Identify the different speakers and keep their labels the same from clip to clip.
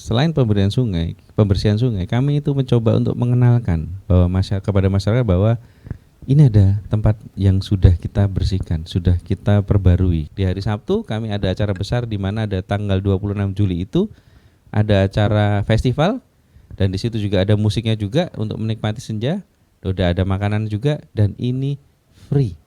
Speaker 1: selain pembersihan sungai, kami itu mencoba untuk mengenalkan bahwa kepada masyarakat bahwa ini ada tempat yang sudah kita bersihkan, sudah kita perbarui. Di hari Sabtu kami ada acara besar di mana ada tanggal 26 Juli itu ada acara festival, dan di situ juga ada musiknya juga untuk menikmati senja. Udah ada makanan juga, dan ini free.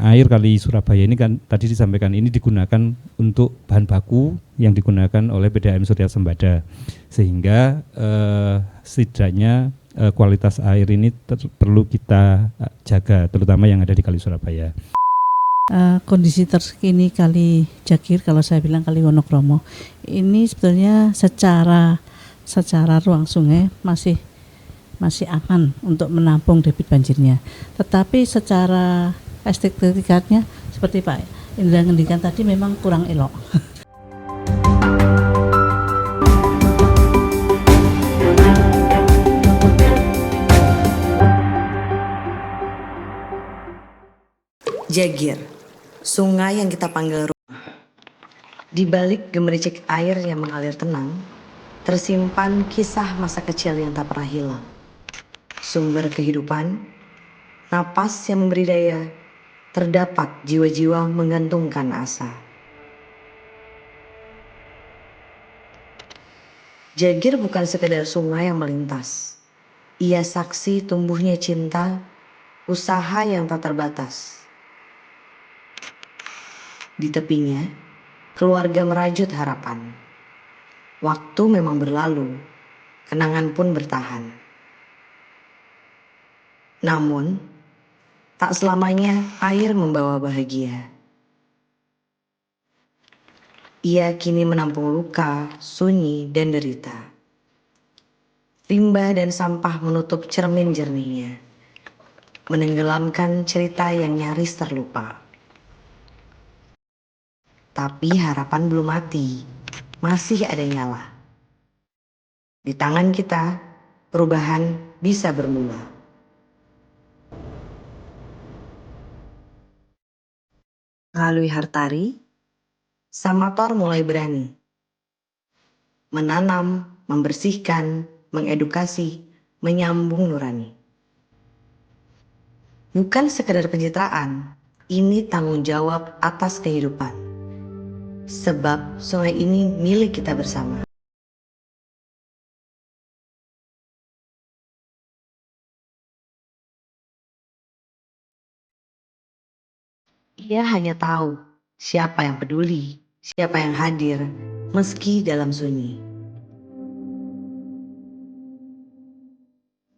Speaker 2: Air Kali Surabaya ini kan tadi disampaikan ini digunakan untuk bahan baku yang digunakan oleh PDAM Surya Sembada, sehingga setidaknya kualitas air ini perlu kita jaga, terutama yang ada di Kali Surabaya.
Speaker 3: Kondisi terkini Kali Jagir, kalau saya bilang Kali Wonokromo, ini sebetulnya secara ruang sungai masih aman untuk menampung debit banjirnya. Tetapi secara estetikanya seperti Pak Indra ngendikan tadi memang kurang elok.
Speaker 4: Jagir, sungai yang kita panggil rumah. Di balik gemericik air yang mengalir tenang, tersimpan kisah masa kecil yang tak pernah hilang. Sumber kehidupan, napas yang memberi daya, terdapat jiwa-jiwa menggantungkan asa. Jagir bukan sekedar sungai yang melintas. Ia saksi tumbuhnya cinta, usaha yang tak terbatas. Di tepinya, keluarga merajut harapan. Waktu memang berlalu, kenangan pun bertahan. Namun, tak selamanya air membawa bahagia. Ia kini menampung luka, sunyi, dan derita. Limbah dan sampah menutup cermin jernihnya, menenggelamkan cerita yang nyaris terlupa. Tapi harapan belum mati, masih ada nyala. Di tangan kita, perubahan bisa bermula. Melalui Hartari, Samator mulai berani menanam, membersihkan, mengedukasi, menyambung nurani. Bukan sekedar pencitraan, ini tanggung jawab atas kehidupan. Sebab sungai ini milik kita bersama. Ia hanya tahu siapa yang peduli, siapa yang hadir, meski dalam sunyi.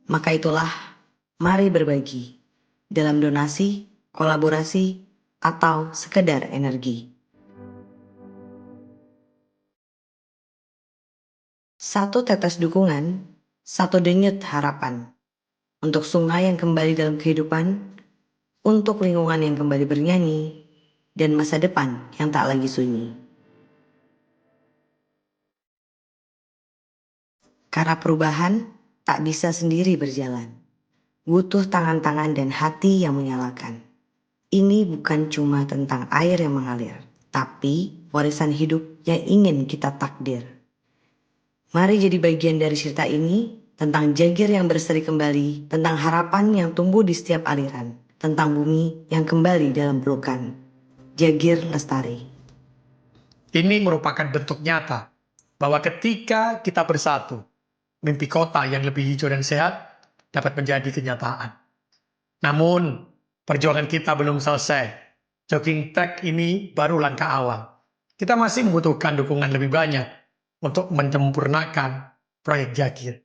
Speaker 4: Maka itulah, mari berbagi dalam donasi, kolaborasi, atau sekedar energi. Satu tetes dukungan, satu denyut harapan. Untuk sungai yang kembali dalam kehidupan, untuk lingkungan yang kembali bernyanyi, dan masa depan yang tak lagi sunyi. Karena perubahan tak bisa sendiri berjalan. Butuh tangan-tangan dan hati yang menyalakan. Ini bukan cuma tentang air yang mengalir, tapi warisan hidup yang ingin kita takdir. Mari jadi bagian dari cerita ini, tentang Jagir yang berseri kembali, tentang harapan yang tumbuh di setiap aliran, tentang bumi yang kembali dalam pelukan. Jagir Lestari.
Speaker 5: Ini merupakan bentuk nyata bahwa ketika kita bersatu, mimpi kota yang lebih hijau dan sehat dapat menjadi kenyataan. Namun, perjuangan kita belum selesai. Jogging track ini baru langkah awal. Kita masih membutuhkan dukungan lebih banyak untuk menyempurnakan proyek Jagir.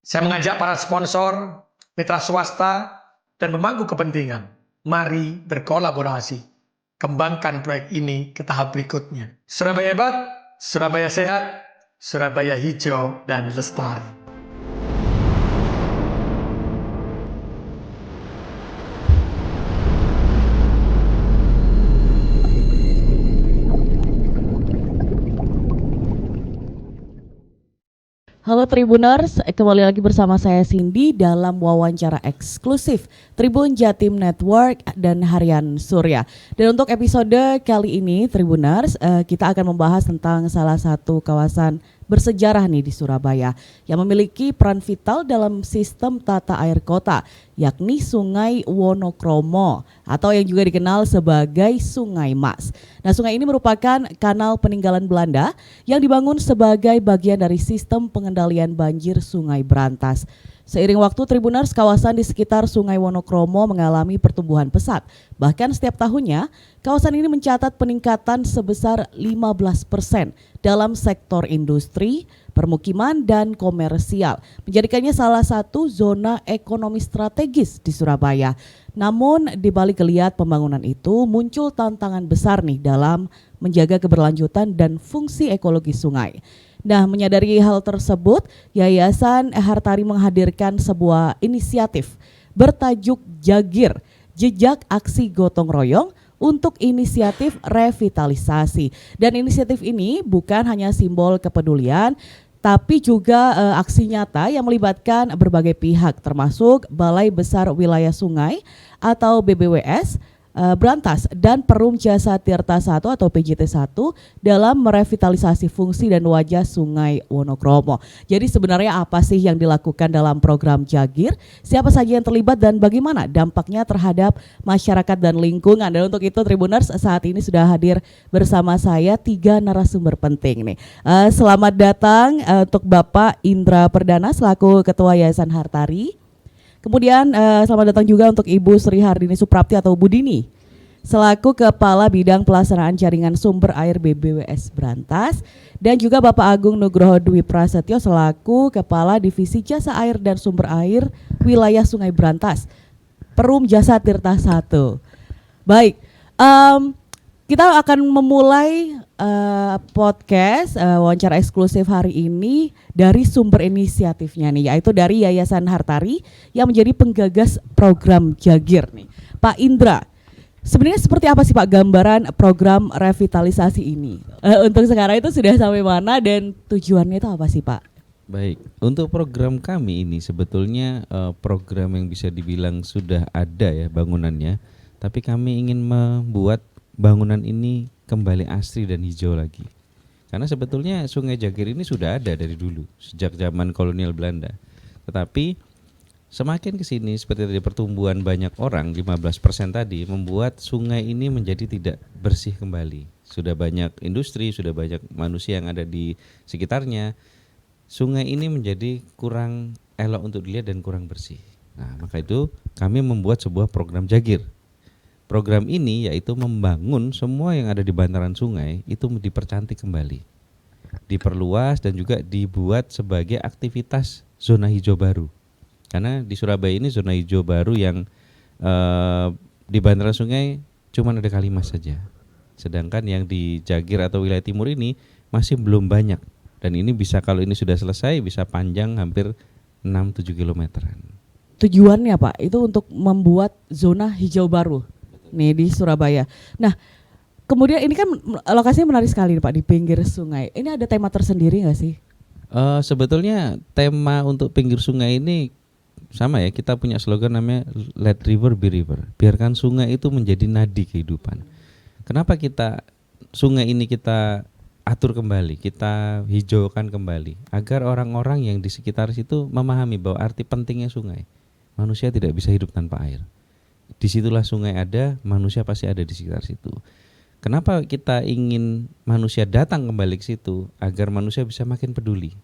Speaker 5: Saya mengajak para sponsor, mitra swasta, dan pemangku kepentingan. Mari berkolaborasi. Kembangkan proyek ini ke tahap berikutnya. Surabaya hebat, Surabaya sehat, Surabaya hijau dan lestari.
Speaker 6: Halo Tribuners, kembali lagi bersama saya Cindy dalam wawancara eksklusif Tribun Jatim Network dan Harian Surya. Dan untuk episode kali ini Tribuners, kita akan membahas tentang salah satu kawasan bersejarah nih di Surabaya yang memiliki peran vital dalam sistem tata air kota, yakni Sungai Wonokromo atau yang juga dikenal sebagai Sungai Mas. Nah, sungai ini merupakan kanal peninggalan Belanda yang dibangun sebagai bagian dari sistem pengendalian banjir Sungai Brantas. Seiring waktu, Tribuners, kawasan di sekitar Sungai Wonokromo mengalami pertumbuhan pesat. Bahkan setiap tahunnya, kawasan ini mencatat peningkatan sebesar 15% dalam sektor industri, permukiman, dan komersial, menjadikannya salah satu zona ekonomi strategis di Surabaya. Namun, di balik geliat pembangunan itu, muncul tantangan besar nih dalam menjaga keberlanjutan dan fungsi ekologi sungai. Nah, menyadari hal tersebut, Yayasan Hartari menghadirkan sebuah inisiatif bertajuk Jagir, Jejak Aksi Gotong Royong untuk inisiatif revitalisasi. Dan inisiatif ini bukan hanya simbol kepedulian, tapi juga aksi nyata yang melibatkan berbagai pihak, termasuk Balai Besar Wilayah Sungai atau BBWS, Brantas, dan Perum Jasa Tirta 1 atau PJT 1 dalam merevitalisasi fungsi dan wajah Sungai Wonokromo. Jadi sebenarnya apa sih yang dilakukan dalam program Jagir? Siapa saja yang terlibat dan bagaimana dampaknya terhadap masyarakat dan lingkungan? Dan untuk itu Tribuners, saat ini sudah hadir bersama saya 3 narasumber penting nih. Selamat datang untuk Bapak Indra Perdana selaku Ketua Yayasan Hartari. Kemudian selamat datang juga untuk Ibu Sri Hardini Suprapti atau Bu Dini selaku Kepala Bidang Pelaksanaan Jaringan Sumber Air BBWS Brantas, dan juga Bapak Agung Nugroho Dwi Prasetyo selaku Kepala Divisi Jasa Air dan Sumber Air Wilayah Sungai Brantas, Perum Jasa Tirta 1. Baik, kita akan memulai podcast wawancara eksklusif hari ini dari sumber inisiatifnya nih, yaitu dari Yayasan Hartari yang menjadi penggagas program Jagir nih. Pak Indra, sebenarnya seperti apa sih Pak gambaran program revitalisasi ini? Untuk sekarang itu sudah sampai mana dan tujuannya itu apa sih Pak?
Speaker 1: Baik, untuk program kami ini sebetulnya program yang bisa dibilang sudah ada ya bangunannya, tapi kami ingin membuat bangunan ini kembali asri dan hijau lagi. Karena sebetulnya Sungai Jagir ini sudah ada dari dulu, sejak zaman kolonial Belanda. Tetapi semakin ke sini seperti tadi pertumbuhan banyak orang, 15% tadi, membuat sungai ini menjadi tidak bersih kembali. Sudah banyak industri, sudah banyak manusia yang ada di sekitarnya. Sungai ini menjadi kurang elok untuk dilihat dan kurang bersih. Nah, maka itu kami membuat sebuah program Jagir. Program ini yaitu membangun semua yang ada di bantaran sungai itu dipercantik kembali, diperluas dan juga dibuat sebagai aktivitas zona hijau baru. Karena di Surabaya ini zona hijau baru yang di bantaran sungai cuma ada Kalimas saja. Sedangkan yang di Jagir atau wilayah timur ini masih belum banyak. Dan ini bisa, kalau ini sudah selesai, bisa panjang hampir 6-7 kilometeran.
Speaker 6: Tujuannya Pak itu untuk membuat zona hijau baru nih di Surabaya. Nah, kemudian ini kan lokasinya menarik sekali Pak, di pinggir sungai. Ini ada tema tersendiri nggak sih?
Speaker 1: Sebetulnya tema untuk pinggir sungai ini sama ya, kita punya slogan namanya Let River Be River. Biarkan sungai itu menjadi nadi kehidupan. Kenapa sungai ini kita atur kembali, kita hijaukan kembali, agar orang-orang yang di sekitar situ memahami bahwa arti pentingnya sungai. Manusia tidak bisa hidup tanpa air. Disitulah sungai ada, manusia pasti ada di sekitar situ. Kenapa kita ingin manusia datang kembali ke situ? Agar manusia bisa makin peduli.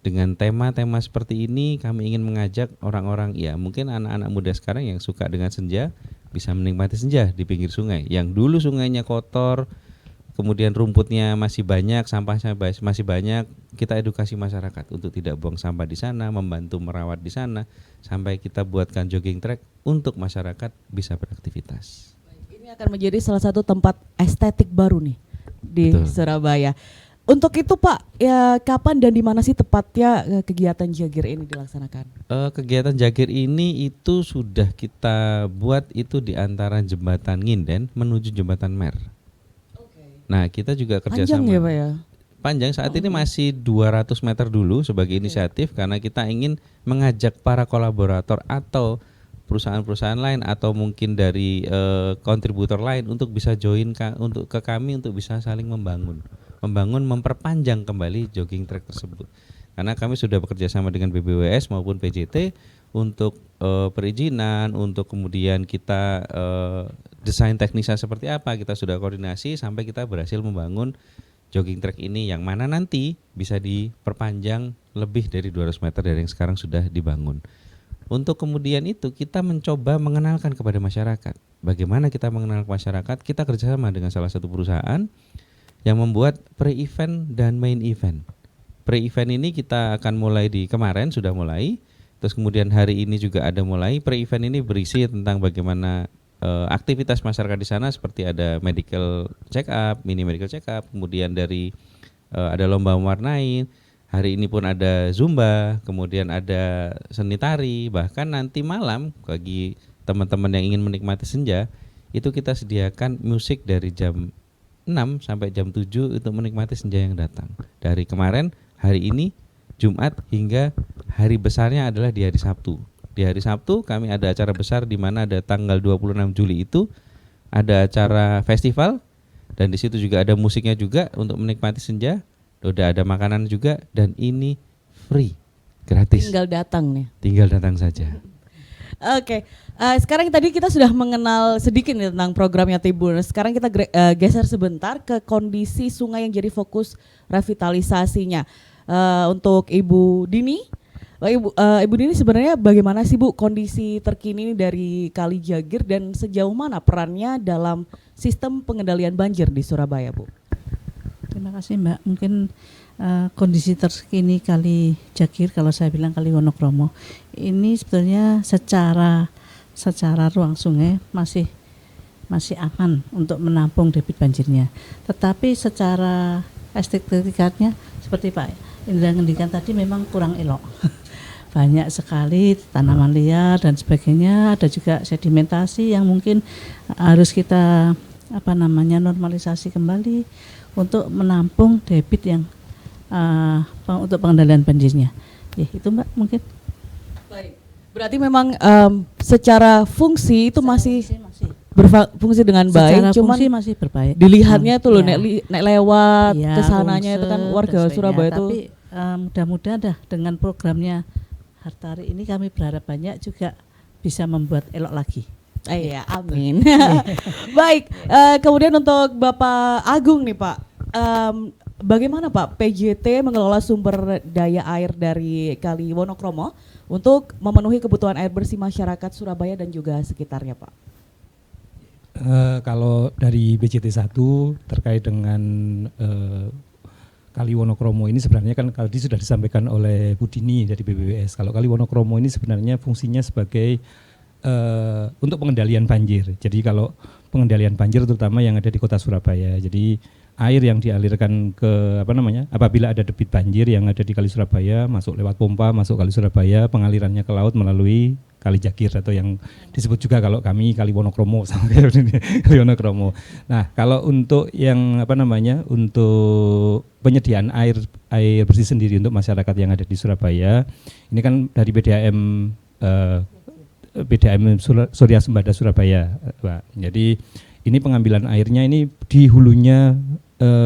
Speaker 1: Dengan tema-tema seperti ini kami ingin mengajak orang-orang, ya mungkin anak-anak muda sekarang yang suka dengan senja, bisa menikmati senja di pinggir sungai. Yang dulu sungainya kotor, kemudian rumputnya masih banyak, sampahnya masih banyak, kita edukasi masyarakat untuk tidak buang sampah di sana, membantu merawat di sana, sampai kita buatkan jogging track untuk masyarakat bisa beraktivitas.
Speaker 6: Ini akan menjadi salah satu tempat estetik baru nih di
Speaker 1: Betul.
Speaker 6: Surabaya. Untuk itu Pak, ya kapan dan di mana sih tepatnya kegiatan Jagir ini dilaksanakan?
Speaker 1: Kegiatan Jagir ini itu sudah kita buat itu di antara jembatan Nginden menuju jembatan Mer. Nah, kita juga kerjasama.
Speaker 6: Panjang ya Pak ya?
Speaker 1: Panjang, saat ini masih 200 meter dulu sebagai inisiatif, karena kita ingin mengajak para kolaborator atau perusahaan-perusahaan lain atau mungkin dari kontributor lain untuk bisa join untuk ke kami untuk bisa saling membangun. memperpanjang kembali jogging track tersebut. Karena kami sudah bekerja sama dengan BBWS maupun PJT untuk perizinan, untuk kemudian kita desain teknisnya seperti apa, kita sudah koordinasi sampai kita berhasil membangun jogging track ini yang mana nanti bisa diperpanjang lebih dari 200 meter dari yang sekarang sudah dibangun. Untuk kemudian itu kita mencoba mengenalkan kepada masyarakat. Bagaimana kita mengenal ke masyarakat? Kita kerjasama dengan salah satu perusahaan yang membuat pre-event dan main event. Pre-event ini kita akan mulai di kemarin, sudah mulai. Terus kemudian hari ini juga ada mulai. Pre-event ini berisi tentang bagaimana aktivitas masyarakat di sana, seperti ada medical check up, mini medical check up, kemudian dari ada lomba mewarnai. Hari ini pun ada zumba, kemudian ada seni tari, bahkan nanti malam bagi teman-teman yang ingin menikmati senja, itu kita sediakan musik dari jam 6 sampai jam 7 untuk menikmati senja yang datang. Dari kemarin, hari ini, Jumat hingga hari besarnya adalah di hari Sabtu. Di hari Sabtu kami ada acara besar di mana ada tanggal 26 Juli itu ada acara festival dan di situ juga ada musiknya juga untuk menikmati senja. Udah ada makanan juga dan ini free, gratis.
Speaker 6: Tinggal datang nih.
Speaker 1: Tinggal datang saja.
Speaker 6: Oke, sekarang tadi kita sudah mengenal sedikit nih tentang programnya Tribun. Sekarang kita geser sebentar ke kondisi sungai yang jadi fokus revitalisasinya. Untuk Ibu Dini, Ibu Dini sebenarnya bagaimana sih Bu kondisi terkini dari Kali Jagir dan sejauh mana perannya dalam sistem pengendalian banjir di Surabaya, Bu?
Speaker 3: Terima kasih Mbak. Mungkin kondisi terkini Kali Jagir, kalau saya bilang Kali Wonokromo, ini sebetulnya secara ruang sungai masih aman untuk menampung debit banjirnya. Tetapi secara estetikanya seperti Pak Indra ngendikan tadi memang kurang elok. Banyak sekali tanaman liar dan sebagainya, ada juga sedimentasi yang mungkin harus kita normalisasi kembali untuk menampung debit yang untuk pengendalian banjirnya. Ya, itu Mbak mungkin.
Speaker 6: Baik. Berarti memang secara fungsi itu masih berfungsi dengan baik, cuman
Speaker 3: masih berbaik.
Speaker 6: Dilihatnya tuh loh,
Speaker 3: ya.
Speaker 6: nek lewat
Speaker 3: Ya,
Speaker 6: kesananya itu kan warga Surabaya itu.
Speaker 3: Tapi mudah-mudahan dah dengan programnya Hartari ini kami berharap banyak juga bisa membuat elok lagi.
Speaker 6: Iya, amin. Baik, kemudian untuk Bapak Agung nih Pak, bagaimana Pak PJT mengelola sumber daya air dari Kali Wonokromo untuk memenuhi kebutuhan air bersih masyarakat Surabaya dan juga sekitarnya Pak?
Speaker 2: Kalau dari BJT 1 terkait dengan Kali Wonokromo ini sebenarnya kan tadi sudah disampaikan oleh Bu Dini dari BBWS. Kalau Kali Wonokromo ini sebenarnya fungsinya sebagai untuk pengendalian banjir. Jadi kalau pengendalian banjir terutama yang ada di Kota Surabaya. Jadi air yang dialirkan ke apabila ada debit banjir yang ada di Kali Surabaya masuk lewat pompa masuk Kali Surabaya, pengalirannya ke laut melalui Kali Jagir atau yang disebut juga kalau kami Kali Wonokromo sama Kali Wonokromo. Nah, kalau untuk yang untuk penyediaan air bersih sendiri untuk masyarakat yang ada di Surabaya, ini kan dari PDAM Surya Sembada Surabaya, Pak. Jadi ini pengambilan airnya ini di hulunya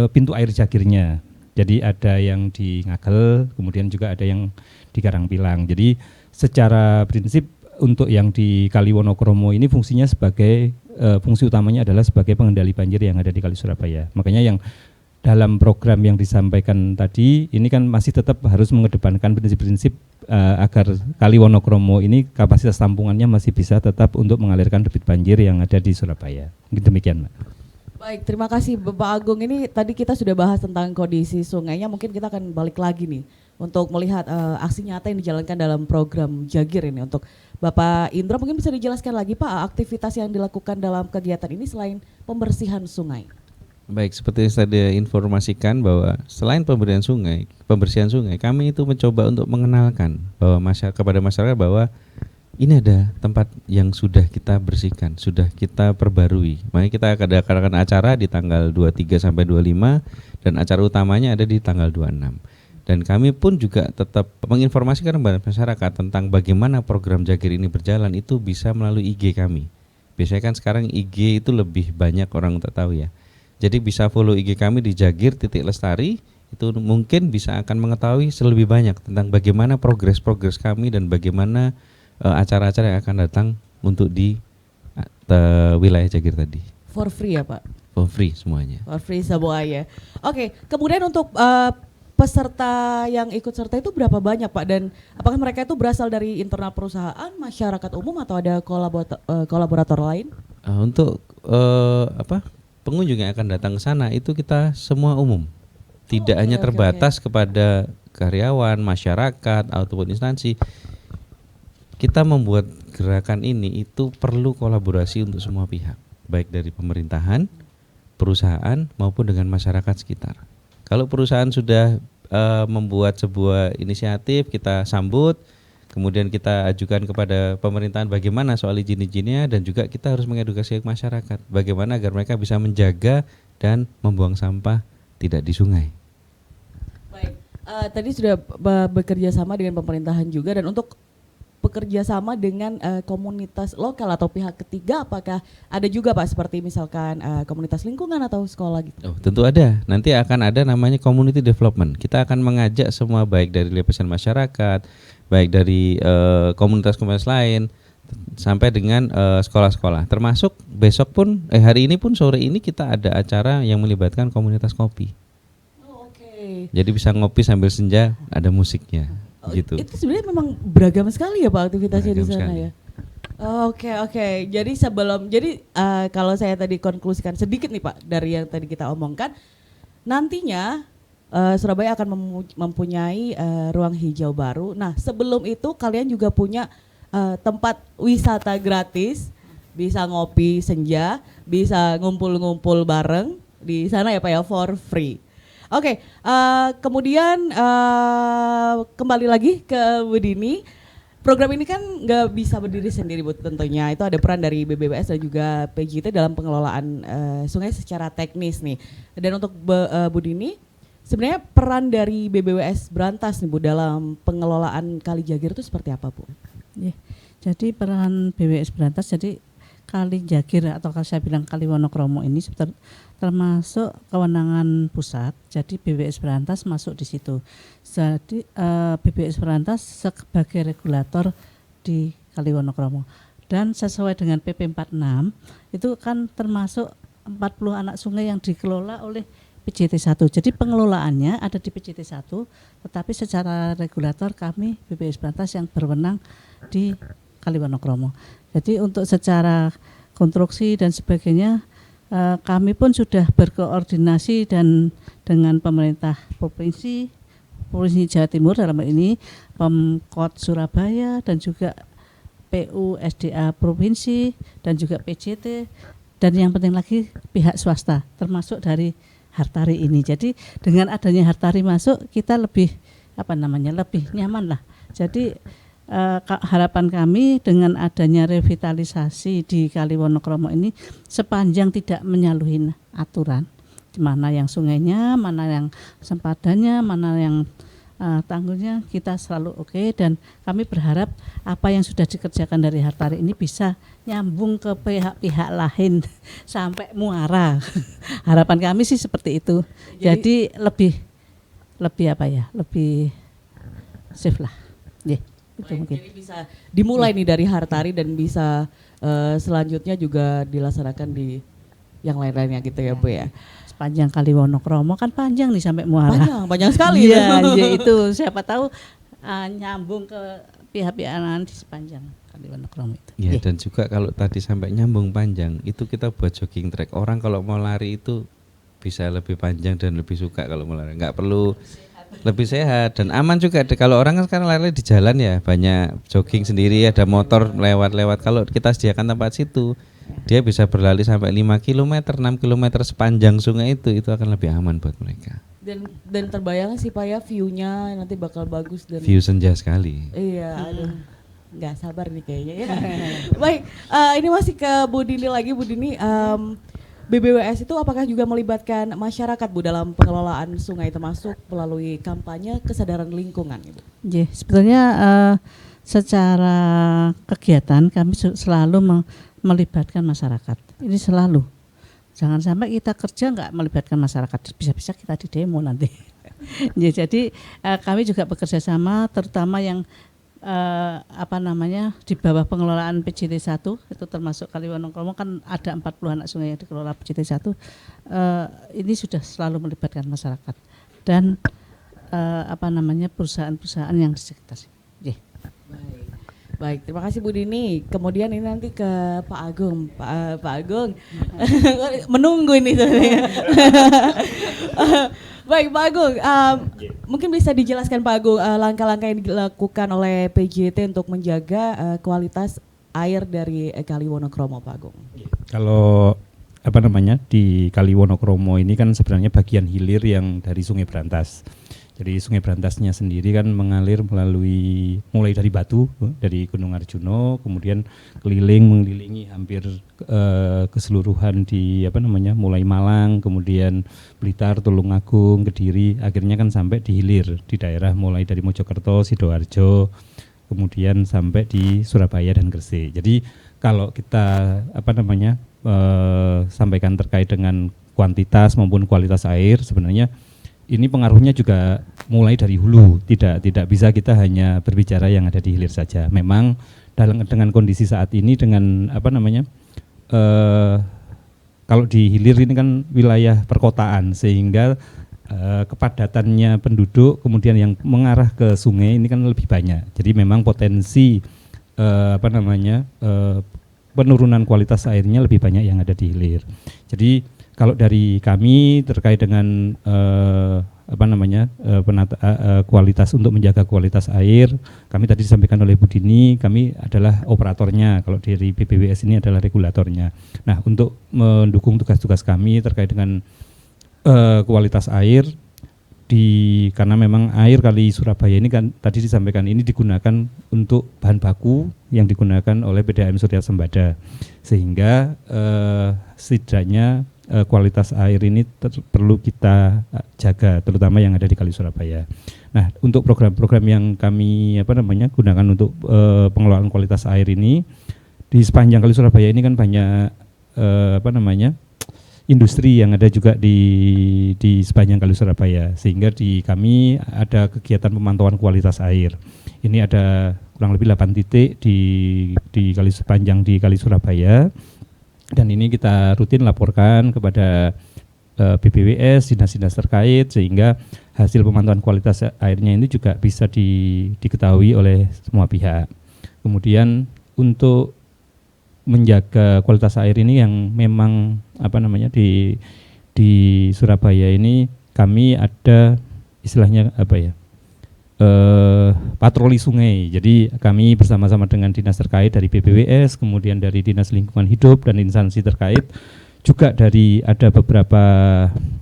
Speaker 2: pintu air Jagirnya. Jadi ada yang di Ngagel, kemudian juga ada yang di Karangpilang. Jadi secara prinsip untuk yang di Kali Wonokromo ini fungsinya sebagai fungsi utamanya adalah sebagai pengendali banjir yang ada di Kali Surabaya. Makanya yang dalam program yang disampaikan tadi ini kan masih tetap harus mengedepankan prinsip-prinsip agar Kali Wonokromo ini kapasitas tampungannya masih bisa tetap untuk mengalirkan debit banjir yang ada di Surabaya. Mungkin demikian, Mbak.
Speaker 6: Baik, terima kasih Bapak Agung. Ini tadi kita sudah bahas tentang kondisi sungainya, mungkin kita akan balik lagi nih untuk melihat aksi nyata yang dijalankan dalam program Jagir ini. Untuk Bapak Indra mungkin bisa dijelaskan lagi Pak, aktivitas yang dilakukan dalam kegiatan ini selain pembersihan sungai.
Speaker 1: Baik, seperti yang saya informasikan bahwa selain pembersihan sungai, kami itu mencoba untuk mengenalkan bahwa kepada masyarakat bahwa ini ada tempat yang sudah kita bersihkan, sudah kita perbarui. Makanya kita akan acara di tanggal 23 sampai 25 dan acara utamanya ada di tanggal 26. Dan kami pun juga tetap menginformasikan kepada masyarakat tentang bagaimana program Jagir ini berjalan itu bisa melalui IG kami. Biasanya kan sekarang IG itu lebih banyak orang untuk tahu ya. Jadi bisa follow IG kami di Jagir.Lestari, itu mungkin bisa akan mengetahui lebih banyak tentang bagaimana progres kami dan bagaimana acara-acara yang akan datang untuk di wilayah Jagir tadi.
Speaker 6: For free ya Pak?
Speaker 1: For free semuanya.
Speaker 6: For free semuanya. Oke, kemudian untuk peserta yang ikut serta itu berapa banyak Pak? Dan apakah mereka itu berasal dari internal perusahaan, masyarakat umum, atau ada kolaborator lain?
Speaker 1: Untuk pengunjung yang akan datang ke sana itu kita semua umum. Tidak hanya terbatas kepada karyawan, masyarakat ataupun instansi. Kita membuat gerakan ini itu perlu kolaborasi untuk semua pihak, baik dari pemerintahan, perusahaan maupun dengan masyarakat sekitar. Kalau perusahaan sudah membuat sebuah inisiatif, kita sambut, kemudian kita ajukan kepada pemerintahan bagaimana soal izin-izinnya, dan juga kita harus mengedukasi masyarakat bagaimana agar mereka bisa menjaga dan membuang sampah tidak di sungai.
Speaker 6: Baik, tadi sudah bekerja sama dengan pemerintahan juga, dan untuk bekerja sama dengan komunitas lokal atau pihak ketiga, apakah ada juga Pak seperti misalkan komunitas lingkungan atau sekolah gitu?
Speaker 1: Oh, tentu ada. Nanti akan ada namanya community development. Kita akan mengajak semua baik dari lapisan masyarakat, baik dari komunitas-komunitas lain sampai dengan sekolah-sekolah. Termasuk besok pun hari ini pun sore ini kita ada acara yang melibatkan komunitas kopi.
Speaker 6: Oh, oke.
Speaker 1: Jadi bisa ngopi sambil senja, ada musiknya. Gitu.
Speaker 6: Itu sebenarnya memang beragam sekali ya Pak aktivitasnya di sana
Speaker 1: sekali.
Speaker 6: ya. Oke. Jadi kalau saya tadi konklusikan sedikit nih Pak dari yang tadi kita omongkan, nantinya Surabaya akan mempunyai ruang hijau baru. Nah, sebelum itu kalian juga punya tempat wisata gratis, bisa ngopi senja, bisa ngumpul-ngumpul bareng di sana ya Pak ya, for free. Oke, kemudian kembali lagi ke Bu Dini. Program ini kan nggak bisa berdiri sendiri Bu, tentunya itu ada peran dari BBWS dan juga PJT dalam pengelolaan sungai secara teknis nih. Dan untuk Bu Dini, sebenarnya peran dari BBWS Brantas nih Bu dalam pengelolaan Kali Jagir itu seperti apa Bu?
Speaker 3: Ya, jadi peran BBWS Brantas, jadi Kali Jagir atau kalau saya bilang Kali Wonokromo ini termasuk kewenangan pusat. Jadi BBWS Brantas masuk di situ. Jadi BBWS Brantas sebagai regulator di Kali Wonokromo. Dan sesuai dengan PP 46 itu kan termasuk 40 anak sungai yang dikelola oleh PJT 1. Jadi pengelolaannya ada di PJT 1, tetapi secara regulator kami BBWS Brantas yang berwenang di Kali Wonokromo. Jadi untuk secara konstruksi dan sebagainya kami pun sudah berkoordinasi dan dengan pemerintah provinsi Jawa Timur dalam hal ini Pemkot Surabaya dan juga PU SDA provinsi dan juga PJT, dan yang penting lagi pihak swasta termasuk dari Hartari ini. Jadi dengan adanya Hartari masuk kita lebih lebih nyaman lah. Jadi harapan kami dengan adanya revitalisasi di Kali Wonokromo ini sepanjang tidak menyalahi aturan, mana yang sungainya, mana yang sempadannya, mana yang tanggulnya, kita selalu oke. Dan kami berharap apa yang sudah dikerjakan dari Hartari ini bisa nyambung ke pihak-pihak lain sampai muara. Harapan kami sih seperti itu. Jadi lebih safe lah. Yeah.
Speaker 6: Jadi bisa dimulai nih dari Hartari dan bisa selanjutnya juga dilaksanakan di yang lain-lainnya gitu ya Bu ya.
Speaker 3: Sepanjang Kali Wonokromo kan panjang nih sampai muara.
Speaker 6: Panjang sekali
Speaker 3: ya. Itu siapa tahu nyambung ke pihak-pihak lain di sepanjang Kali Wonokromo itu.
Speaker 1: Ya, dan juga kalau tadi sampai nyambung panjang itu kita buat jogging track. Orang kalau mau lari itu bisa lebih panjang dan lebih suka kalau mau lari. Nggak perlu, lebih sehat dan aman juga. Kalau orang kan sekarang lari di jalan ya, banyak jogging sendiri, ada motor lewat-lewat. Kalau kita sediakan tempat situ, dia bisa berlari sampai 5 km, 6 km sepanjang sungai itu akan lebih aman buat mereka.
Speaker 6: Dan terbayang sih Pak ya, view-nya nanti bakal bagus dan
Speaker 1: view senja sekali.
Speaker 6: Iya, aduh. Nggak sabar nih kayaknya ya. Baik, ini masih ke Bu Dini lagi. Bu Dini, BBWS itu apakah juga melibatkan masyarakat Bu dalam pengelolaan sungai termasuk melalui kampanye kesadaran lingkungan Ibu?
Speaker 3: Ya, sebetulnya secara kegiatan kami selalu melibatkan masyarakat. Ini selalu. Jangan sampai kita kerja nggak melibatkan masyarakat, bisa-bisa kita di demo nanti. Ya, jadi kami juga bekerja sama, terutama yang di bawah pengelolaan PJT 1, itu termasuk Kali Wonokromo kan ada 40 anak sungai yang dikelola PJT 1. Ini sudah selalu melibatkan masyarakat dan perusahaan-perusahaan yang di sekitar. Yeah.
Speaker 6: Baik, terima kasih Bu Dini. Kemudian ini nanti ke Pak Agung. Pak Agung, menunggu ini sebenarnya. Baik Pak Agung, mungkin bisa dijelaskan Pak Agung langkah-langkah yang dilakukan oleh PJT untuk menjaga kualitas air dari Kali Wonokromo, Pak Agung.
Speaker 2: Kalau di Kali Wonokromo ini kan sebenarnya bagian hilir yang dari Sungai Brantas. Jadi Sungai Brantasnya sendiri kan mengalir mulai dari Batu, dari Gunung Arjuno, kemudian mengelilingi hampir keseluruhan di mulai Malang, kemudian Blitar, Tulungagung, Kediri, akhirnya kan sampai di hilir di daerah mulai dari Mojokerto, Sidoarjo, kemudian sampai di Surabaya dan Gresik. Jadi kalau kita sampaikan terkait dengan kuantitas maupun kualitas air, sebenarnya ini pengaruhnya juga mulai dari hulu, tidak bisa kita hanya berbicara yang ada di hilir saja. Memang dengan kondisi saat ini dengan kalau di hilir ini kan wilayah perkotaan, sehingga kepadatannya penduduk kemudian yang mengarah ke sungai ini kan lebih banyak. Jadi memang potensi penurunan kualitas airnya lebih banyak yang ada di hilir. Jadi kalau dari kami terkait dengan kualitas untuk menjaga kualitas air, kami tadi disampaikan oleh Bu Dini, kami adalah operatornya. Kalau dari BPWS ini adalah regulatornya. Nah, untuk mendukung tugas-tugas kami terkait dengan kualitas air, karena memang air Kali Surabaya ini kan tadi disampaikan ini digunakan untuk bahan baku yang digunakan oleh PDAM Surya Sembada, sehingga setidaknya kualitas air ini perlu kita jaga, terutama yang ada di Kali Surabaya. Nah, untuk program-program yang kami gunakan untuk pengelolaan kualitas air ini, di sepanjang Kali Surabaya ini kan banyak industri yang ada juga di sepanjang Kali Surabaya, sehingga di kami ada kegiatan pemantauan kualitas air. Ini ada kurang lebih 8 titik di sepanjang di Kali Surabaya. Dan ini kita rutin laporkan kepada BPWS, dinas-dinas terkait, sehingga hasil pemantauan kualitas airnya ini juga bisa diketahui oleh semua pihak. Kemudian untuk menjaga kualitas air ini yang memang di Surabaya ini kami ada istilahnya patroli sungai. Jadi kami bersama-sama dengan dinas terkait dari BPWS, kemudian dari Dinas Lingkungan Hidup dan instansi terkait, juga dari ada beberapa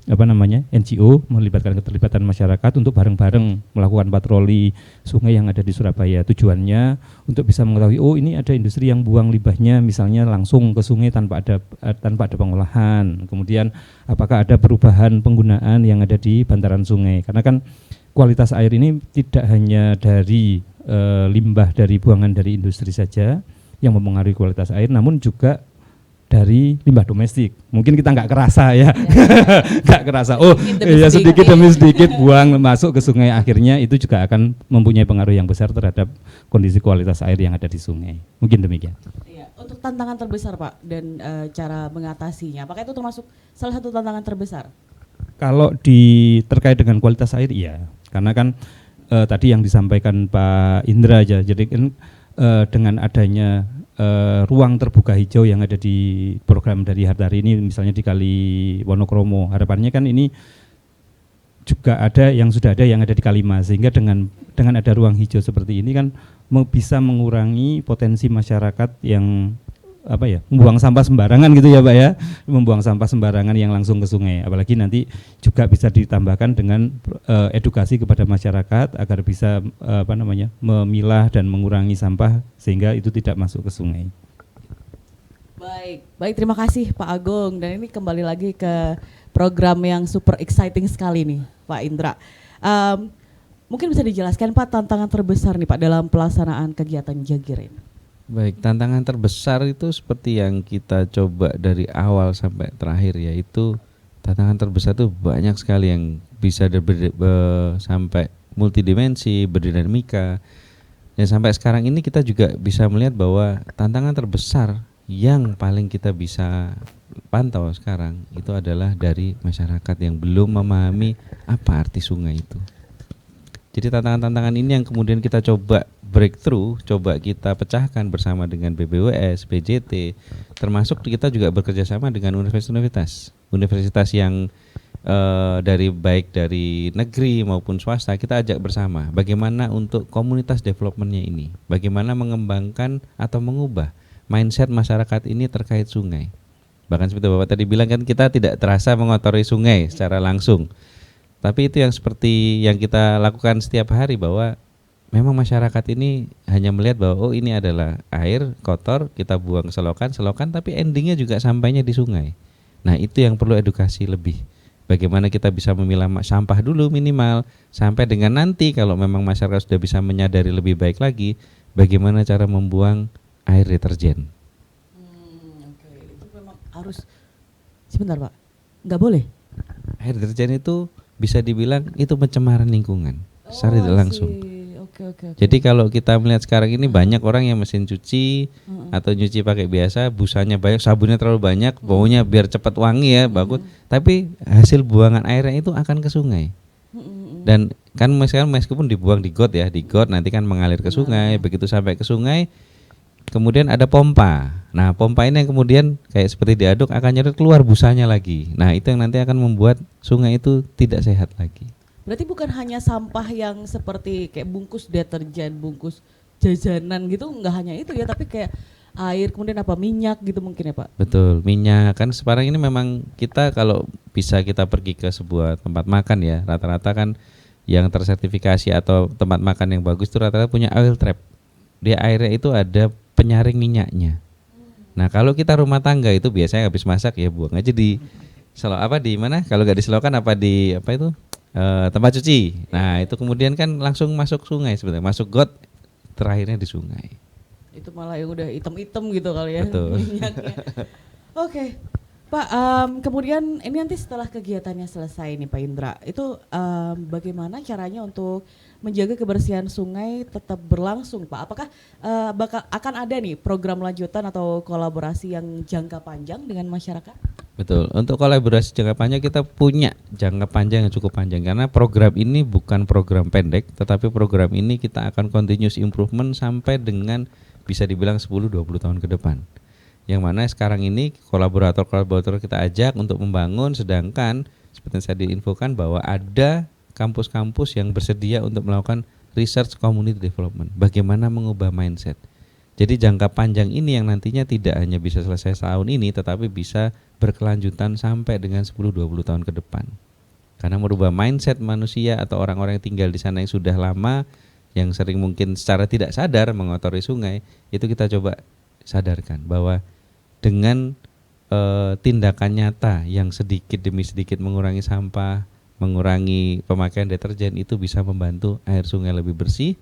Speaker 2: NGO melibatkan keterlibatan masyarakat untuk bareng-bareng melakukan patroli sungai yang ada di Surabaya. Tujuannya untuk bisa mengetahui, oh ini ada industri yang buang limbahnya misalnya langsung ke sungai tanpa ada pengolahan. Kemudian apakah ada perubahan penggunaan yang ada di bantaran sungai? Karena kan kualitas air ini tidak hanya dari limbah dari buangan dari industri saja yang mempengaruhi kualitas air, namun juga dari limbah domestik. Mungkin kita nggak kerasa ya, nggak kerasa. Oh, ya sedikit demi sedikit buang masuk ke sungai, akhirnya itu juga akan mempunyai pengaruh yang besar terhadap kondisi kualitas air yang ada di sungai. Mungkin demikian.
Speaker 6: Iya, untuk tantangan terbesar Pak dan cara mengatasinya, apakah itu termasuk salah satu tantangan terbesar?
Speaker 2: Kalau terkait dengan kualitas air, iya. Karena kan tadi yang disampaikan Pak Indra aja, jadi kan dengan adanya ruang terbuka hijau yang ada di program dari Hartari ini, misalnya di Kali Wonokromo, harapannya kan ini juga ada yang sudah ada yang ada di Kalimas, sehingga dengan ada ruang hijau seperti ini kan bisa mengurangi potensi masyarakat yang membuang sampah sembarangan gitu ya Pak ya, membuang sampah sembarangan yang langsung ke sungai. Apalagi nanti juga bisa ditambahkan dengan edukasi kepada masyarakat agar bisa memilah dan mengurangi sampah sehingga itu tidak masuk ke sungai.
Speaker 6: Baik, terima kasih Pak Agung. Dan ini kembali lagi ke program yang super exciting sekali nih Pak Indra. Mungkin bisa dijelaskan Pak tantangan terbesar nih Pak dalam pelaksanaan kegiatan Jagir ini.
Speaker 1: Baik, tantangan terbesar itu seperti yang kita coba dari awal sampai terakhir, yaitu tantangan terbesar itu banyak sekali yang bisa sampai multidimensi, berdinamika. Dan sampai sekarang ini kita juga bisa melihat bahwa tantangan terbesar yang paling kita bisa pantau sekarang itu adalah dari masyarakat yang belum memahami apa arti sungai itu. Jadi tantangan-tantangan ini yang kemudian kita coba breakthrough, coba kita pecahkan bersama dengan BBWS, PJT, termasuk kita juga bekerja sama dengan universitas yang baik dari negeri maupun swasta, kita ajak bersama bagaimana untuk komunitas developmentnya ini, bagaimana mengembangkan atau mengubah mindset masyarakat ini terkait sungai. Bahkan seperti Bapak tadi bilang kan, kita tidak terasa mengotori sungai secara langsung. Tapi itu yang seperti yang kita lakukan setiap hari, bahwa memang masyarakat ini hanya melihat bahwa oh ini adalah air kotor, kita buang ke selokan, tapi endingnya juga sampainya di sungai. Nah itu yang perlu edukasi lebih. Bagaimana kita bisa memilah sampah dulu minimal, sampai dengan nanti kalau memang masyarakat sudah bisa menyadari lebih baik lagi, bagaimana cara membuang air deterjen.
Speaker 6: Oke. Itu memang harus, sebentar Pak, nggak boleh?
Speaker 1: Air deterjen itu bisa dibilang itu pencemaran lingkungan secara tidak langsung.
Speaker 6: Oke.
Speaker 1: Jadi kalau kita melihat sekarang ini banyak orang yang mesin cuci atau nyuci pakai biasa, busanya banyak, sabunnya terlalu banyak, baunya biar cepat wangi ya, bagus. Tapi hasil buangan airnya itu akan ke sungai. Dan kan meskipun dibuang di got nanti kan mengalir ke sungai, begitu sampai ke sungai kemudian ada pompa. Nah, pompa ini yang kemudian kayak seperti diaduk akan nyedot keluar busanya lagi. Nah, itu yang nanti akan membuat sungai itu tidak sehat lagi.
Speaker 6: Berarti bukan hanya sampah yang seperti kayak bungkus deterjen, bungkus jajanan gitu, nggak hanya itu ya, tapi kayak air, kemudian minyak gitu mungkin ya Pak?
Speaker 1: Betul, minyak. Kan sekarang ini memang kita kalau bisa kita pergi ke sebuah tempat makan ya, rata-rata kan yang tersertifikasi atau tempat makan yang bagus itu rata-rata punya oil trap. Dia airnya itu ada penyaring minyaknya. Nah kalau kita rumah tangga itu biasanya habis masak ya buang aja di di mana? Kalau nggak di selokan tempat cuci. Nah itu kemudian kan langsung masuk sungai sebenarnya, masuk got, terakhirnya di sungai.
Speaker 6: Itu malah yang udah hitam-hitam gitu kali ya.
Speaker 1: Betul.
Speaker 6: Minyaknya. Oke. Pak, kemudian ini nanti setelah kegiatannya selesai nih Pak Indra, itu bagaimana caranya untuk menjaga kebersihan sungai tetap berlangsung Pak? Apakah akan ada nih program lanjutan atau kolaborasi yang jangka panjang dengan masyarakat?
Speaker 1: Betul, untuk kolaborasi jangka panjang kita punya jangka panjang yang cukup panjang, karena program ini bukan program pendek, tetapi program ini kita akan continuous improvement sampai dengan bisa dibilang 10-20 tahun ke depan. Yang mana sekarang ini kolaborator kita ajak untuk membangun, sedangkan seperti yang saya diinfokan bahwa ada kampus-kampus yang bersedia untuk melakukan research community development, bagaimana mengubah mindset. Jadi jangka panjang ini yang nantinya tidak hanya bisa selesai tahun ini, tetapi bisa berkelanjutan sampai dengan 10-20 tahun ke depan. Karena merubah mindset manusia atau orang-orang yang tinggal di sana yang sudah lama, yang sering mungkin secara tidak sadar mengotori sungai, itu kita coba sadarkan bahwa dengan tindakan nyata yang sedikit demi sedikit mengurangi sampah, mengurangi pemakaian deterjen, itu bisa membantu air sungai lebih bersih.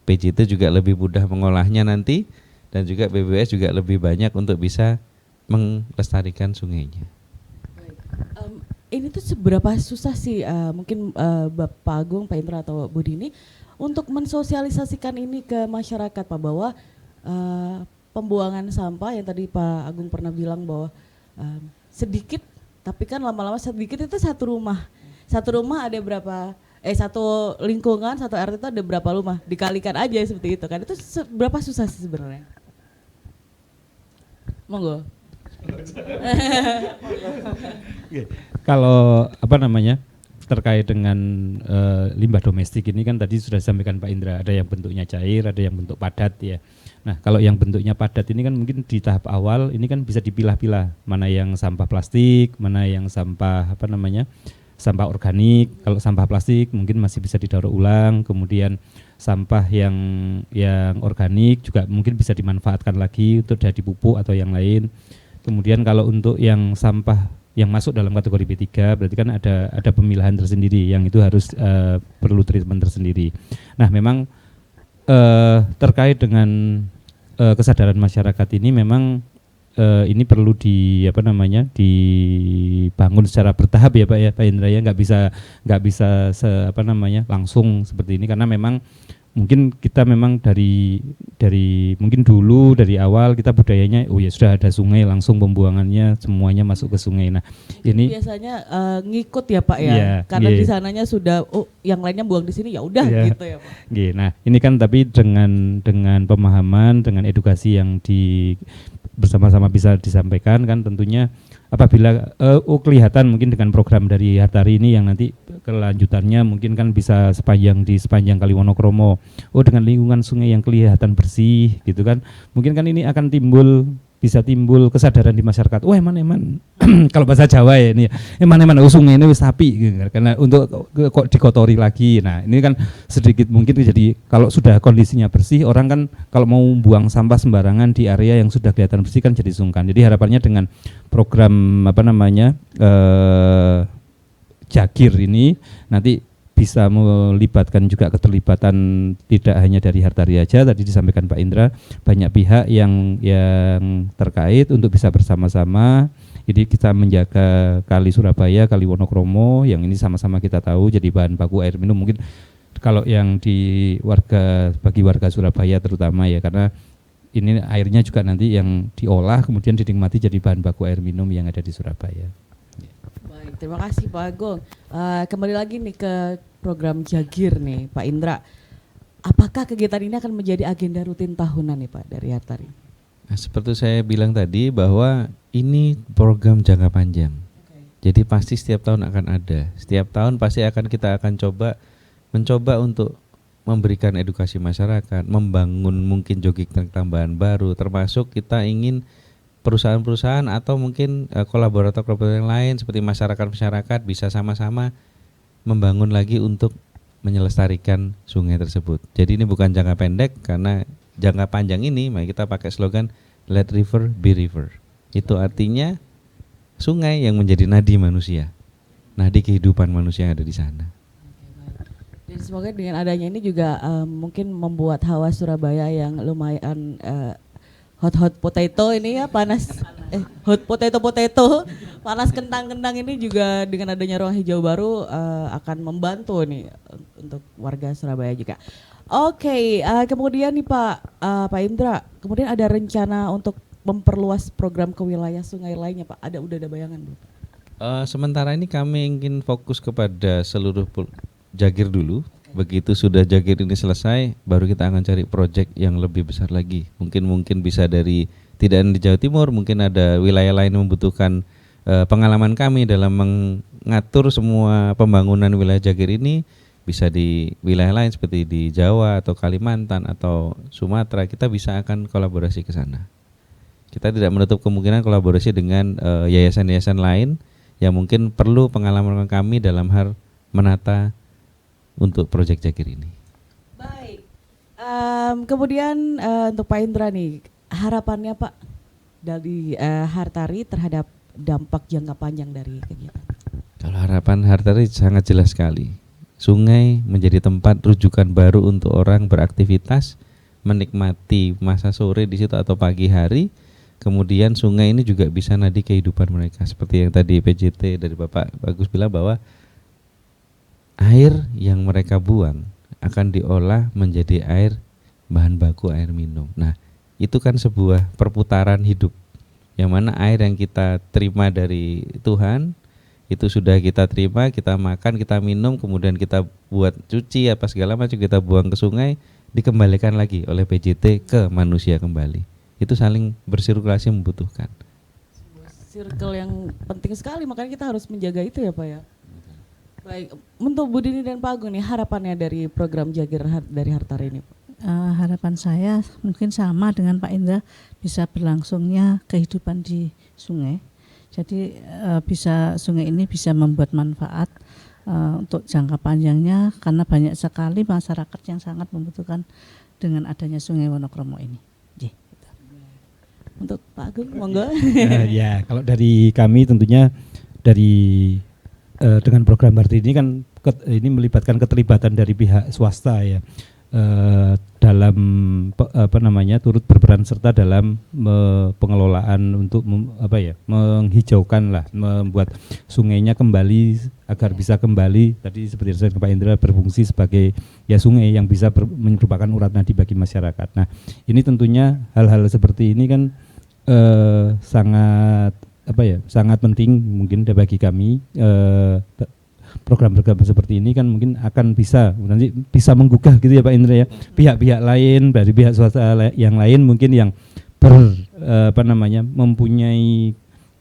Speaker 1: PJT juga lebih mudah mengolahnya nanti, dan juga BBWS juga lebih banyak untuk bisa melestarikan sungainya.
Speaker 6: Ini tuh seberapa susah sih mungkin Bapak Agung, Pak Indra atau Bu Dini untuk mensosialisasikan ini ke masyarakat Pak, bahwa pembuangan sampah yang tadi Pak Agung pernah bilang bahwa sedikit, tapi kan lama-lama sedikit itu satu rumah ada berapa, satu lingkungan, satu RT itu ada berapa rumah, dikalikan aja seperti itu kan, itu berapa susah sih sebenarnya? Monggo.
Speaker 2: Kalau terkait dengan limbah domestik ini kan tadi sudah disampaikan Pak Indra, ada yang bentuknya cair, ada yang bentuk padat ya. Nah kalau yang bentuknya padat ini kan mungkin di tahap awal ini kan bisa dipilah-pilah, mana yang sampah plastik, mana yang sampah sampah organik. Kalau sampah plastik mungkin masih bisa didaur ulang, kemudian sampah yang organik juga mungkin bisa dimanfaatkan lagi untuk jadi pupuk atau yang lain. Kemudian kalau untuk yang sampah yang masuk dalam kategori B3 berarti kan ada pemilahan tersendiri yang itu harus perlu treatment tersendiri. Nah memang terkait dengan kesadaran masyarakat ini memang ini perlu dibangun secara bertahap ya Pak Indra ya, nggak bisa langsung seperti ini, karena memang mungkin kita memang dari mungkin dulu dari awal kita budayanya sudah ada sungai langsung pembuangannya semuanya masuk ke sungai. Nah ini
Speaker 6: biasanya ngikut ya Pak ya,
Speaker 2: iya,
Speaker 6: karena
Speaker 2: iya.
Speaker 6: di sananya sudah yang lainnya buang di sini ya udah
Speaker 2: Iya.
Speaker 6: gitu ya Pak.
Speaker 2: Nah ini kan tapi dengan pemahaman, dengan edukasi yang bersama-sama bisa disampaikan kan, tentunya apabila kelihatan mungkin dengan program dari Hartari ini yang nanti kelanjutannya mungkin kan bisa di sepanjang Kali Wonokromo, dengan lingkungan sungai yang kelihatan bersih gitu kan, mungkin kan ini akan bisa timbul kesadaran di masyarakat. Eman kalau bahasa Jawa ya ini, eman sungai ini wis api gitu, karena untuk kok dikotori lagi. Nah ini kan sedikit mungkin jadi kalau sudah kondisinya bersih, orang kan kalau mau buang sampah sembarangan di area yang sudah kelihatan bersih kan jadi sungkan. Jadi harapannya dengan program Jagir ini nanti bisa melibatkan juga keterlibatan tidak hanya dari Hartari aja, tadi disampaikan Pak Indra, banyak pihak yang terkait untuk bisa bersama-sama. Jadi kita menjaga Kali Surabaya, Kali Wonokromo yang ini sama-sama kita tahu jadi bahan baku air minum, mungkin kalau yang bagi warga Surabaya terutama ya, karena ini airnya juga nanti yang diolah kemudian dinikmati jadi bahan baku air minum yang ada di Surabaya.
Speaker 6: Baik, terima kasih Pak Agung. Kembali lagi nih ke program Jagir nih Pak Indra. Apakah kegiatan ini akan menjadi agenda rutin tahunan nih Pak dari Hartari?
Speaker 1: Nah, seperti saya bilang tadi bahwa ini program jangka panjang. Jadi pasti setiap tahun akan ada. Setiap tahun pasti kita akan mencoba untuk memberikan edukasi masyarakat, membangun mungkin jogging track tambahan baru, termasuk kita ingin perusahaan-perusahaan atau mungkin kolaborator yang lain seperti masyarakat bisa sama-sama membangun lagi untuk menyelestarikan sungai tersebut. Jadi ini bukan jangka pendek, karena jangka panjang ini mari kita pakai slogan Let River Be River. Itu artinya sungai yang menjadi nadi manusia, nadi kehidupan manusia yang ada di sana.
Speaker 6: Dan semoga dengan adanya ini juga mungkin membuat hawa Surabaya yang lumayan hot potato ini ya, hot potato panas kentang ini juga dengan adanya ruang hijau baru akan membantu nih untuk warga Surabaya juga. Oke, kemudian nih Pak Indra, kemudian ada rencana untuk memperluas program ke wilayah sungai lainnya Pak? Udah ada bayangan belum?
Speaker 1: Sementara ini kami ingin fokus kepada seluruh Jagir dulu. Begitu sudah Jagir ini selesai, baru kita akan cari proyek yang lebih besar lagi. Mungkin bisa tidak di Jawa Timur, mungkin ada wilayah lain yang membutuhkan pengalaman kami dalam mengatur semua pembangunan wilayah Jagir ini. Bisa di wilayah lain seperti di Jawa atau Kalimantan atau Sumatera, kita bisa akan kolaborasi ke sana. Kita tidak menutup kemungkinan kolaborasi dengan yayasan-yayasan lain yang mungkin perlu pengalaman kami dalam hal menata untuk proyek Jagir ini.
Speaker 6: Baik, kemudian untuk Pak Indra nih, harapannya Pak dari Hartari terhadap dampak jangka panjang dari kegiatan.
Speaker 1: Kalau harapan Hartari sangat jelas sekali. Sungai menjadi tempat rujukan baru untuk orang beraktivitas, menikmati masa sore di situ atau pagi hari. Kemudian sungai ini juga bisa nadi kehidupan mereka. Seperti yang tadi PJT dari Bapak Bagus bilang bahwa air yang mereka buang akan diolah menjadi bahan baku air minum. Nah, itu kan sebuah perputaran hidup, yang mana air yang kita terima dari Tuhan itu sudah kita terima, kita makan, kita minum, kemudian kita buat cuci apa segala macam, kita buang ke sungai, dikembalikan lagi oleh PJT ke manusia kembali. Itu saling bersirkulasi membutuhkan.
Speaker 6: Circle yang penting sekali, makanya kita harus menjaga itu ya Pak ya. Baik, untuk Bu Dini dan Pak Agung nih, harapannya dari program Jagir dari Hartari ini Pak?
Speaker 3: Harapan saya mungkin sama dengan Pak Indra, bisa berlangsungnya kehidupan di sungai. Jadi sungai ini bisa membuat manfaat untuk jangka panjangnya, karena banyak sekali masyarakat yang sangat membutuhkan dengan adanya Sungai Wonokromo ini.
Speaker 6: Untuk Pak Agung, monggo.
Speaker 2: Ya, kalau dari kami tentunya dengan program Hartari ini kan ini melibatkan keterlibatan dari pihak swasta ya, dalam turut berperan serta dalam pengelolaan untuk menghijaukan lah, membuat sungainya kembali agar bisa kembali tadi seperti yang Pak Indra berfungsi sebagai ya sungai yang bisa merupakan urat nadi bagi masyarakat. Nah, ini tentunya hal-hal seperti ini kan sangat penting mungkin bagi kami. Program-program seperti ini kan mungkin akan nanti bisa menggugah gitu ya Pak Indra ya, pihak-pihak lain dari pihak swasta yang lain mungkin yang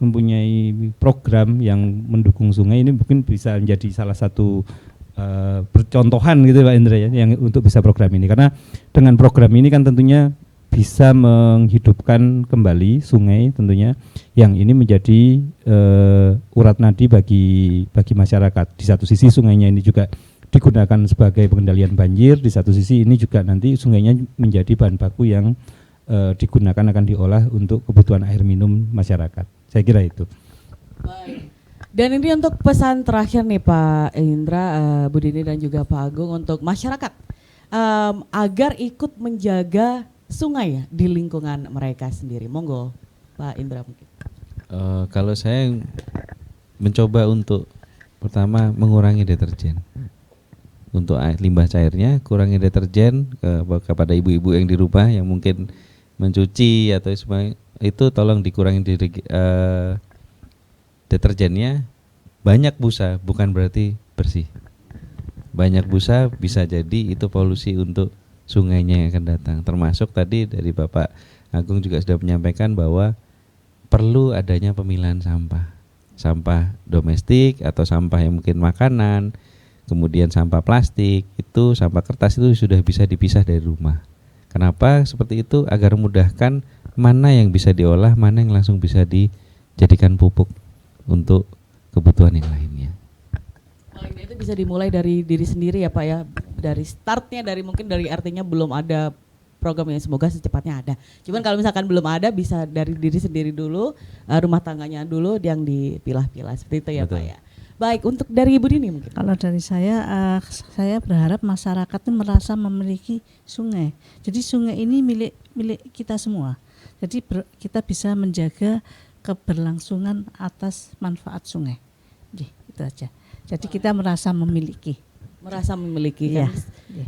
Speaker 2: mempunyai program yang mendukung sungai, ini mungkin bisa menjadi salah satu percontohan gitu Pak Indra ya, yang untuk bisa program ini, karena dengan program ini kan tentunya bisa menghidupkan kembali sungai tentunya, yang ini menjadi urat nadi bagi masyarakat. Di satu sisi sungainya ini juga digunakan sebagai pengendalian banjir, di satu sisi ini juga nanti sungainya menjadi bahan baku yang digunakan akan diolah untuk kebutuhan air minum masyarakat. Saya kira itu.
Speaker 6: Baik. Dan ini untuk pesan terakhir nih Pak Indra, Bu Dini dan juga Pak Agung untuk masyarakat agar ikut menjaga sungai ya di lingkungan mereka sendiri. Monggo Pak Indra mungkin.
Speaker 1: Kalau saya mencoba untuk pertama mengurangi deterjen. Untuk limbah cairnya kurangi deterjen, kepada ibu-ibu yang di rumah yang mungkin mencuci atau semua itu tolong dikurangi deterjennya. Banyak busa bukan berarti bersih. Banyak busa bisa jadi itu polusi untuk sungainya yang akan datang. Termasuk tadi dari Bapak Agung juga sudah menyampaikan bahwa perlu adanya pemilahan sampah domestik atau sampah yang mungkin makanan, kemudian sampah plastik, itu sampah kertas itu sudah bisa dipisah dari rumah. Kenapa seperti itu? Agar memudahkan mana yang bisa diolah, mana yang langsung bisa dijadikan pupuk untuk kebutuhan yang lainnya.
Speaker 6: Itu bisa dimulai dari diri sendiri ya Pak ya, dari startnya, mungkin dari artinya belum ada program yang semoga secepatnya ada. Cuman kalau misalkan belum ada, bisa dari diri sendiri dulu, rumah tangganya dulu yang dipilah-pilah seperti itu ya. Betul. Pak ya. Baik, untuk dari Ibu Dini mungkin.
Speaker 3: Kalau dari saya berharap masyarakat itu merasa memiliki sungai. Jadi sungai ini milik kita semua. Jadi kita bisa menjaga keberlangsungan atas manfaat sungai. Itu aja. Jadi kita merasa memiliki.
Speaker 6: Kan?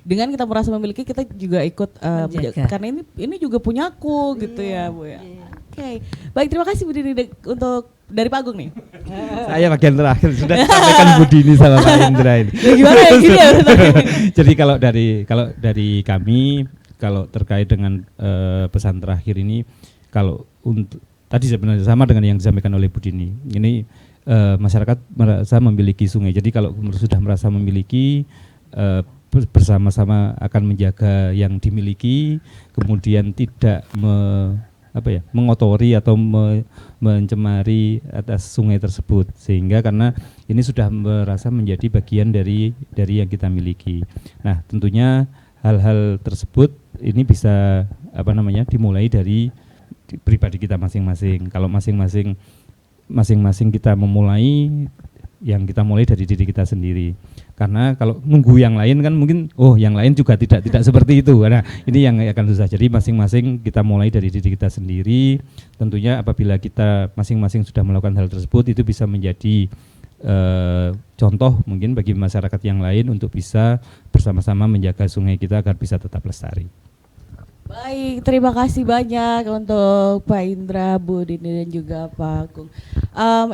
Speaker 6: Dengan kita merasa memiliki, kita juga ikut menjaga. Karena ini juga punyaku gitu ya Bu ya. Oke. Baik, terima kasih Bu Dini untuk dari Pak Agung nih.
Speaker 2: Saya bagian terakhir sudah sampaikan Bu Dini sama Pak Indra ini.
Speaker 6: Gimana ya gini ya?
Speaker 2: Jadi kalau dari kami, kalau terkait dengan pesan terakhir ini, kalau untuk tadi sebenarnya sama dengan yang disampaikan oleh Bu Dini. Ini masyarakat merasa memiliki sungai. Jadi kalau sudah merasa memiliki, bersama-sama akan menjaga yang dimiliki, kemudian tidak mengotori atau mencemari atas sungai tersebut, sehingga karena ini sudah merasa menjadi bagian dari yang kita miliki. Nah, tentunya hal-hal tersebut ini bisa dimulai dari pribadi kita masing-masing. Kalau masing-masing kita memulai, yang kita mulai dari diri kita sendiri. Karena kalau nunggu yang lain kan mungkin yang lain juga tidak seperti itu. Nah, ini yang akan susah. Jadi masing-masing kita mulai dari diri kita sendiri. Tentunya apabila kita masing-masing sudah melakukan hal tersebut, itu bisa menjadi contoh mungkin bagi masyarakat yang lain untuk bisa bersama-sama menjaga sungai kita agar bisa tetap lestari.
Speaker 6: Baik, terima kasih banyak untuk Pak Indra, Bu Dini dan juga Pak Agung.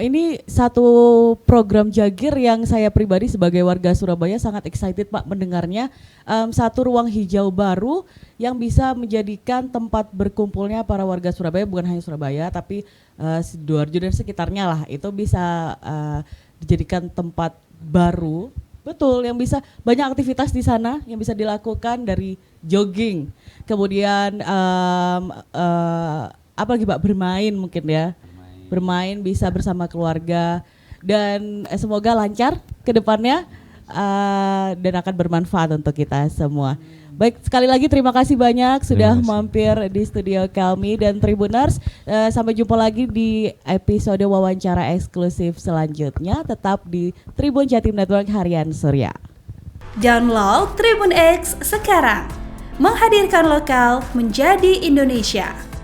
Speaker 6: Ini satu program Jagir yang saya pribadi sebagai warga Surabaya sangat excited Pak mendengarnya. Satu ruang hijau baru yang bisa menjadikan tempat berkumpulnya para warga Surabaya, bukan hanya Surabaya tapi Sidoarjo dan sekitarnya lah, itu bisa dijadikan tempat baru. Betul, yang bisa banyak aktivitas di sana yang bisa dilakukan, dari jogging, kemudian apa lagi Pak, bermain mungkin ya, bermain bisa bersama keluarga, dan semoga lancar ke depannya dan akan bermanfaat untuk kita semua. Baik, sekali lagi terima kasih banyak sudah mampir di studio kami, dan Tribuners, sampai jumpa lagi di episode wawancara eksklusif selanjutnya, tetap di Tribun Jatim Network Harian Surya.
Speaker 7: Download Tribun X sekarang, menghadirkan lokal menjadi Indonesia.